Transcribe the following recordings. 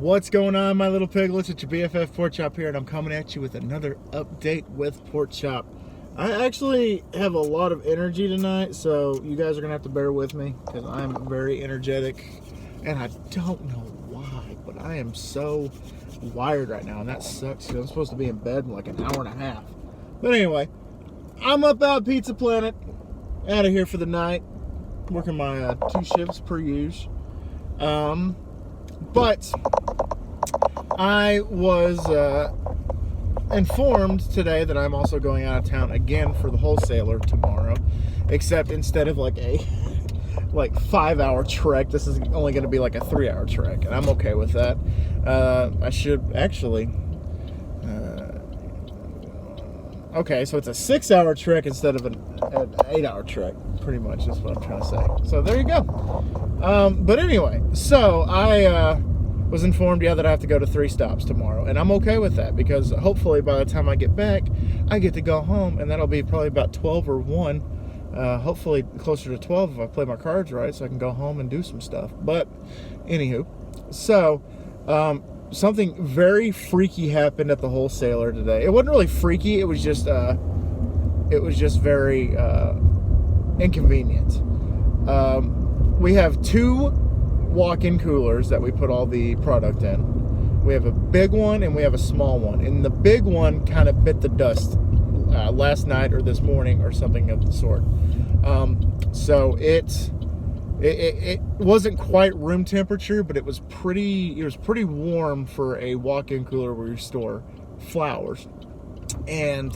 What's going on, my little piglets? It's your BFF Pork Chop here, and I'm coming at you with another update with Pork Chop. I actually have a lot of energy tonight, so you guys are going to have to bear with me because I'm very energetic, and I don't know why, but I am so wired right now, and that sucks because I'm supposed to be in bed in like an hour and a half. But anyway, I'm up out Pizza Planet, out of here for the night, working my 2 shifts per usual. But I was informed today that I'm also going out of town again for the wholesaler tomorrow, except instead of like a 5-hour trek, this is only going to be like a 3-hour trek, and I'm okay with that. I should actually okay, so it's a 6-hour trek instead of an 8-hour trek, pretty much is what I'm trying to say. So there you go. But anyway, so I was informed, that I have to go to 3 stops tomorrow, and I'm okay with that because hopefully by the time I get back, I get to go home, and that'll be probably about 12 or 1, hopefully closer to 12 if I play my cards right, so I can go home and do some stuff. But anywho, so something very freaky happened at the wholesaler today. It wasn't really freaky, it was just very inconvenient. We have 2 walk-in coolers that we put all the product in. We have a big one and we have a small one, and the big one kind of bit the dust last night or this morning or something of the sort. So it wasn't quite room temperature, but it was pretty warm for a walk-in cooler where you store flowers. And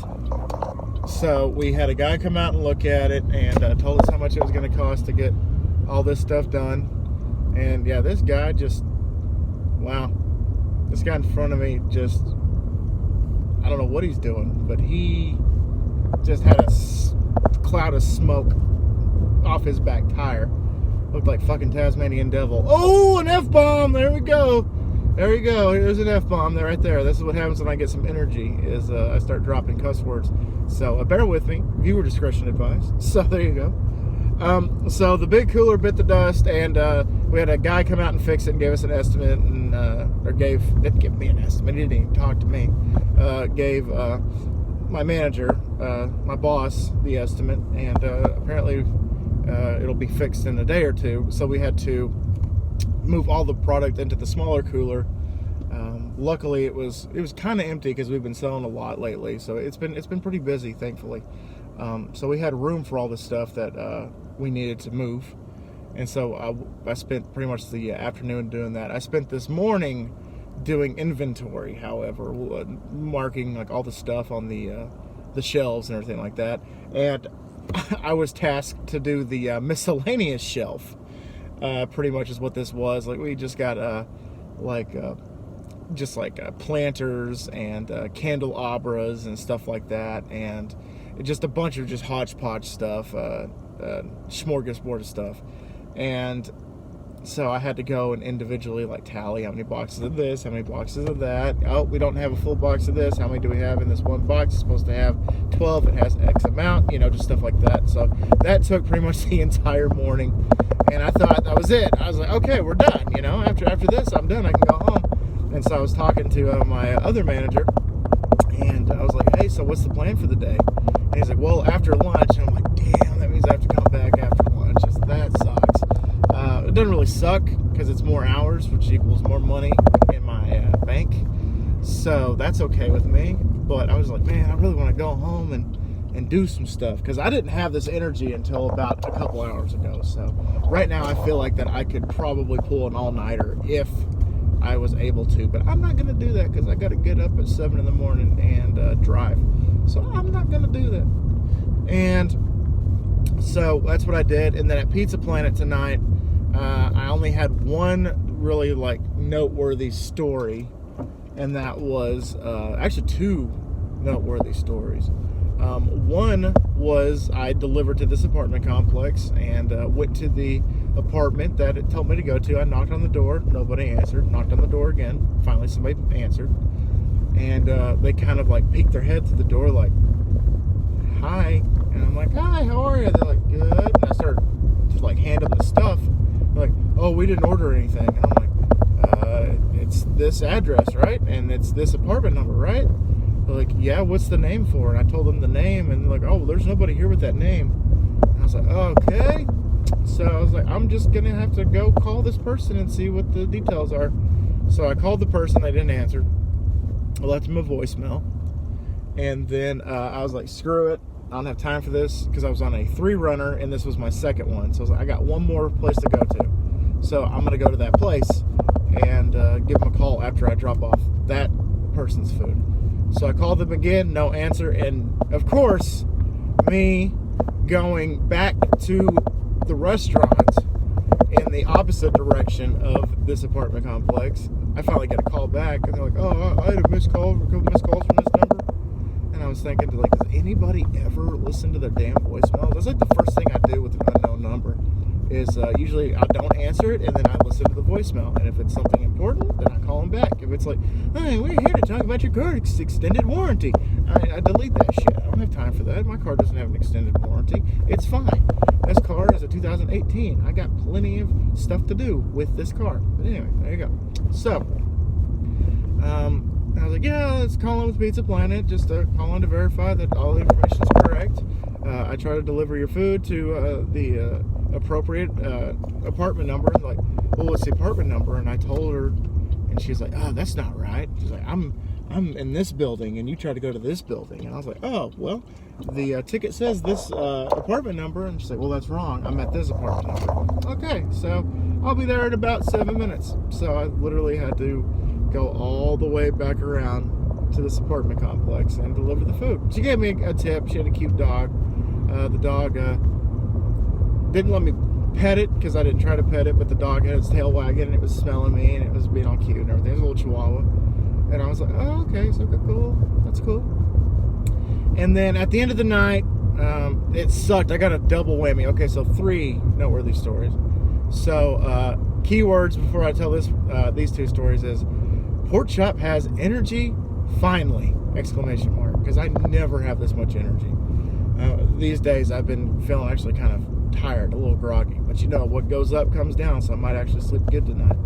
so we had a guy come out and look at it and told us how much it was going to cost to get all this stuff done. And yeah, this guy in front of me just, I don't know what he's doing, but he just had a cloud of smoke off his back tire. Looked like fucking Tasmanian devil. Oh, an F-bomb! There we go. There you go. Here's an F-bomb right there. This is what happens when I get some energy, is I start dropping cuss words. So bear with me. Viewer discretion advised. So there you go. So the big cooler bit the dust, and we had a guy come out and fix it and gave us an estimate, and didn't give me an estimate. He didn't even talk to me. Gave my manager, my boss, the estimate, and apparently it'll be fixed in a day or 2. So we had to move all the product into the smaller cooler. Luckily it was kind of empty because we've been selling a lot lately, so it's been pretty busy, thankfully. So we had room for all the stuff that we needed to move, and so I spent pretty much the afternoon doing that. I spent this morning doing inventory, however, marking like all the stuff on the shelves and everything like that, and I was tasked to do the miscellaneous shelf. Pretty much is what this was. Like, we just got planters and candelabras and stuff like that, and just a bunch of just hodgepodge stuff, smorgasbord of stuff. And so I had to go and individually tally how many boxes of this, how many boxes of that. Oh, we don't have a full box of this. How many do we have in this one box? It's supposed to have 12. It has X amount, just stuff like that. So that took pretty much the entire morning, and I thought that was it. I was like, okay, we're done. After this, I'm done. I can go home. And so I was talking to my other manager, and I was like, hey, so what's the plan for the day? And he's like, well, after lunch. And I'm like, damn, that means I have to come back after lunch. That sucks. It doesn't really suck because it's more hours, which equals more money in my bank. So that's okay with me. But I was like, man, I really want to go home and do some stuff, because I didn't have this energy until about a couple hours ago. So right now I feel like that I could probably pull an all-nighter if I was able to, but I'm not going to do that because I got to get up at 7 in the morning and drive. So I'm not going to do that. And so that's what I did. And then at Pizza Planet tonight, I only had one really noteworthy story, and that was actually 2 noteworthy stories. One was I delivered to this apartment complex and went to the apartment that it told me to go to. I knocked on the door, nobody answered. Knocked on the door again, finally somebody answered, and they kind of peeked their head through the door hi, and I'm like, hi, how are you? They're like, good. And I started just hand them the stuff. They're like, oh, we didn't order anything. And I'm like, it's this address, right? And it's this apartment number, right? They're like, yeah, what's the name for? And I told them the name, and they're like, oh, well, there's nobody here with that name. And I was like, okay. So I was like, I'm just gonna have to go call this person and see what the details are. So I called the person, they didn't answer. I left him a voicemail. And then I was like, screw it, I don't have time for this, because I was on a 3-runner and this was my second one. So I was like, I got one more place to go to. So I'm gonna go to that place and give them a call after I drop off that person's food. So I called them again, no answer. And of course, me going back to the restaurant in the opposite direction of this apartment complex, I finally get a call back, and they're like, oh, I had a missed call, a couple missed calls from this number. And I was thinking, like, does anybody ever listen to their damn voicemails? That's like the first thing I do with an unknown number is usually I don't answer it, and then I listen to the voicemail. And if it's something important, then I call them back. If it's like, hey, we're here to talk about your car's extended warranty, I delete that shit. I don't have time for that. My car doesn't have an extended warranty. It's fine. This car is a 2018. I got plenty of stuff to do with this car. But anyway, there you go. So, I was like, yeah, let's call in with Pizza Planet, just call in to verify that all the information is correct. I try to deliver your food to the appropriate apartment number. And like, well, what's the apartment number? And I told her, and she's like, oh, that's not right. She's like, I'm in this building, and you try to go to this building. And I was like, oh, well, the ticket says this apartment number. And she's like, well, that's wrong. I'm at this apartment number. Okay, so I'll be there in about 7 minutes. So I literally had to go all the way back around to this apartment complex and deliver the food. She gave me a tip. She had a cute dog. The dog didn't let me pet it because I didn't try to pet it, but the dog had its tail wagging and it was smelling me and it was being all cute and everything. It was a little chihuahua. And I was like, oh, okay, so cool. That's cool. And then at the end of the night, it sucked. I got a double whammy. Okay, so 3 noteworthy stories. So keywords before I tell these 2 stories is pork chop has energy finally, exclamation mark, because I never have this much energy. These days I've been feeling actually kind of tired, a little groggy, but you know what goes up comes down, so I might actually sleep good tonight,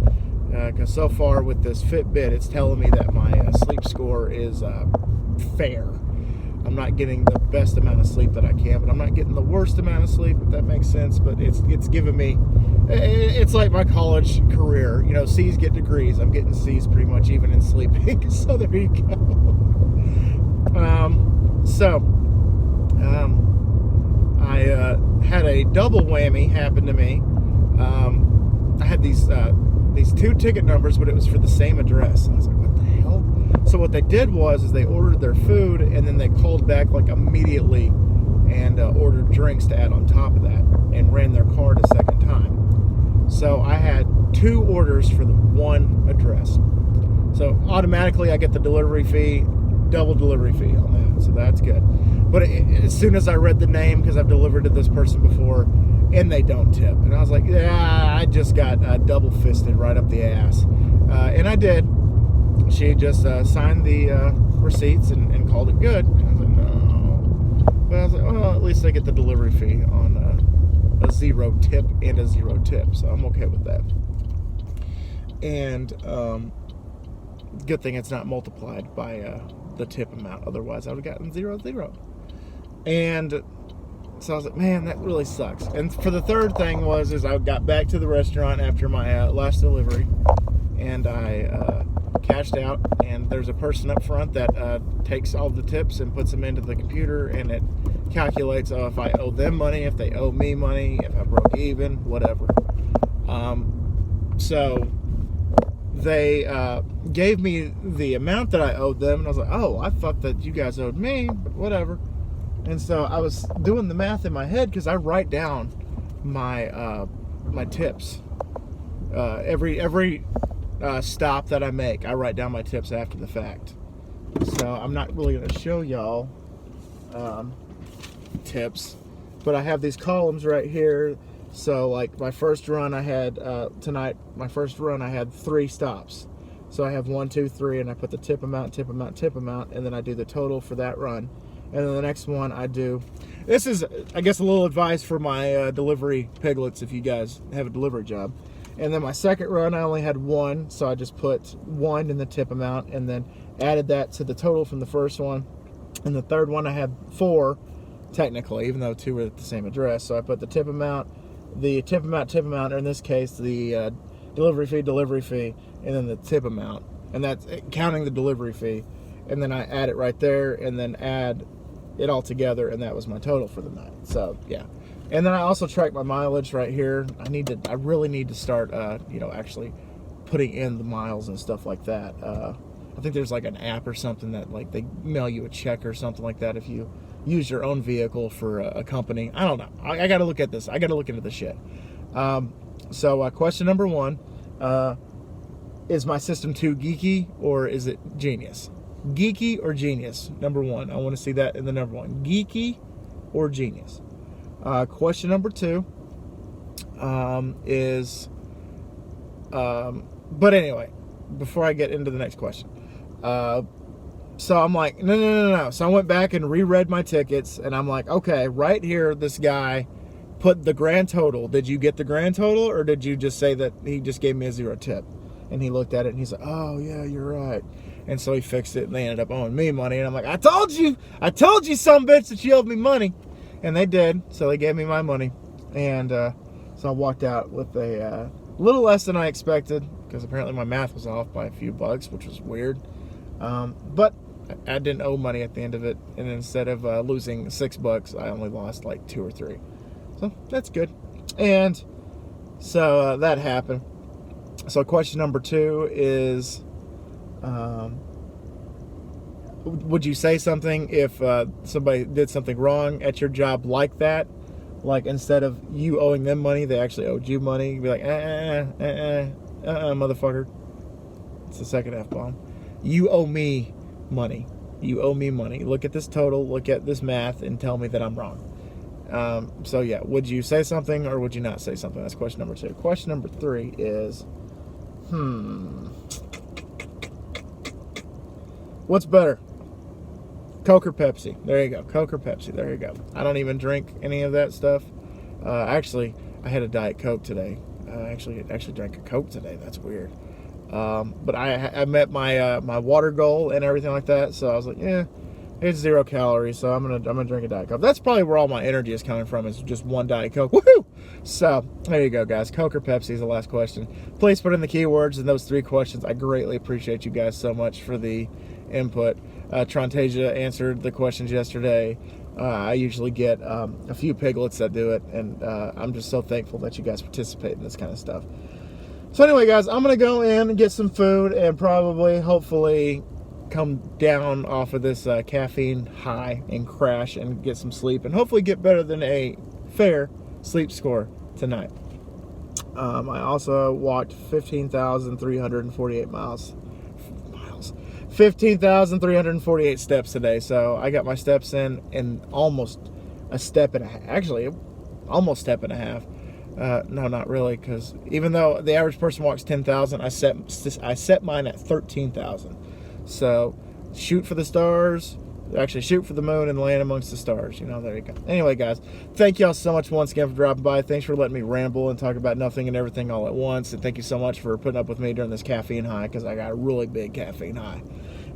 because so far with this Fitbit it's telling me that my sleep score is fair. I'm not getting the best amount of sleep that I can, but I'm not getting the worst amount of sleep, if that makes sense. But it's giving me, it's like my college career, you know, C's get degrees. I'm getting C's pretty much even in sleeping. So there you go. I had a double whammy happen to me. I had these 2 ticket numbers, but it was for the same address. And I was like, what the hell? So what they did was they ordered their food, and then they called back like immediately and ordered drinks to add on top of that and ran their card a second time. So I had 2 orders for the one address. So automatically I get the delivery fee, double delivery fee on that. So that's good. But as soon as I read the name, because I've delivered to this person before, and they don't tip. And I was like, yeah, I just got double fisted right up the ass. And I did. She just signed the receipts and called it good. And I was like, no. But I was like, well, at least I get the delivery fee on a 0 tip and a 0 tip. So I'm okay with that. And good thing it's not multiplied by the tip amount. Otherwise, I would have gotten 0, 0. And so I was like, man, that really sucks. And for the third thing is I got back to the restaurant after my last delivery, and I cashed out, and there's a person up front that takes all the tips and puts them into the computer, and it calculates if I owe them money, if they owe me money, if I broke even, whatever. So they gave me the amount that I owed them, and I was like, oh, I thought that you guys owed me, but whatever. And so I was doing the math in my head, because I write down my my tips. Every stop that I make, I write down my tips after the fact. So I'm not really going to show y'all tips, but I have these columns right here. So like my first run I had tonight, my first run I had 3 stops. So I have 1, 2, 3, and I put the tip amount, and then I do the total for that run. And then the next one I do, this is, I guess, a little advice for my delivery piglets if you guys have a delivery job. And then my second run, I only had 1, so I just put 1 in the tip amount and then added that to the total from the first one. And the third one, I had 4, technically, even though 2 were at the same address. So I put the tip amount, or in this case, the delivery fee, and then the tip amount. And that's counting the delivery fee. And then I add it right there, and then add it all together, and that was my total for the night. So yeah. And then I also track my mileage right here. I really need to start actually putting in the miles and stuff like that. I think there's like an app or something that like they mail you a check or something like that if you use your own vehicle for a company. I don't know. I got to look at this. I got to look into this shit. So question number 1, is my system too geeky or is it genius? Geeky or genius? Number 1. I want to see that in the number 1. Geeky or genius? Question number 2 is, but anyway, before I get into the next question, so I'm like, no. So I went back and reread my tickets, and I'm like, okay, right here, this guy put the grand total. Did you get the grand total, or did you just say that he just gave me a 0 tip? And he looked at it, and he's like, oh, yeah, you're right. And so he fixed it, and they ended up owing me money. And I'm like, I told you, some bitch, that you owed me money. And they did, so they gave me my money. And so I walked out with a little less than I expected, because apparently my math was off by a few bucks, which was weird. But I didn't owe money at the end of it. And instead of losing $6, I only lost like 2 or 3. So that's good. And so that happened. So question number 2 is, would you say something if somebody did something wrong at your job like that? Like, instead of you owing them money, they actually owed you money. You'd be like, motherfucker. It's the second F-bomb. You owe me money. You owe me money. Look at this total, look at this math, and tell me that I'm wrong. So yeah, would you say something or would you not say something? That's question number 2. Question number 3 is, what's better? Coke or Pepsi? There you go. Coke or Pepsi? There you go. I don't even drink any of that stuff. Actually, I had a Diet Coke today. I actually drank a Coke today. That's weird. But I met my water goal and everything like that. So I was like, yeah, it's 0 calories. So I'm gonna drink a Diet Coke. That's probably where all my energy is coming from. Is just one Diet Coke. Woohoo! So there you go, guys. Coke or Pepsi is the last question. Please put in the keywords in those 3 questions. I greatly appreciate you guys so much for the input. Trontasia answered the questions yesterday. I usually get a few piglets that do it, and I'm just so thankful that you guys participate in this kind of stuff. So anyway, guys, I'm going to go in and get some food and probably, hopefully, come down off of this caffeine high and crash and get some sleep and hopefully get better than a fair sleep score tonight. I also walked 15,348 miles. 15,348 steps today. So I got my steps in almost a step and a half. Actually, almost step and a half. No, not really, because even though the average person walks 10,000, I set mine at 13,000. So shoot for the stars. Actually, shoot for the moon and land amongst the stars. You know, there you go. Anyway, guys, thank y'all so much once again for dropping by. Thanks for letting me ramble and talk about nothing and everything all at once. And thank you so much for putting up with me during this caffeine high, because I got a really big caffeine high.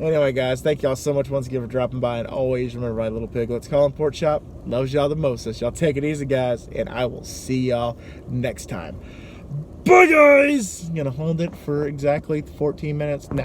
Anyway, guys, thank y'all so much once again for dropping by. And always remember, my little piglets, Colin Pork Chop loves y'all the mostest. Y'all take it easy, guys, and I will see y'all next time. Bye, guys! I'm going to hold it for exactly 14 minutes now.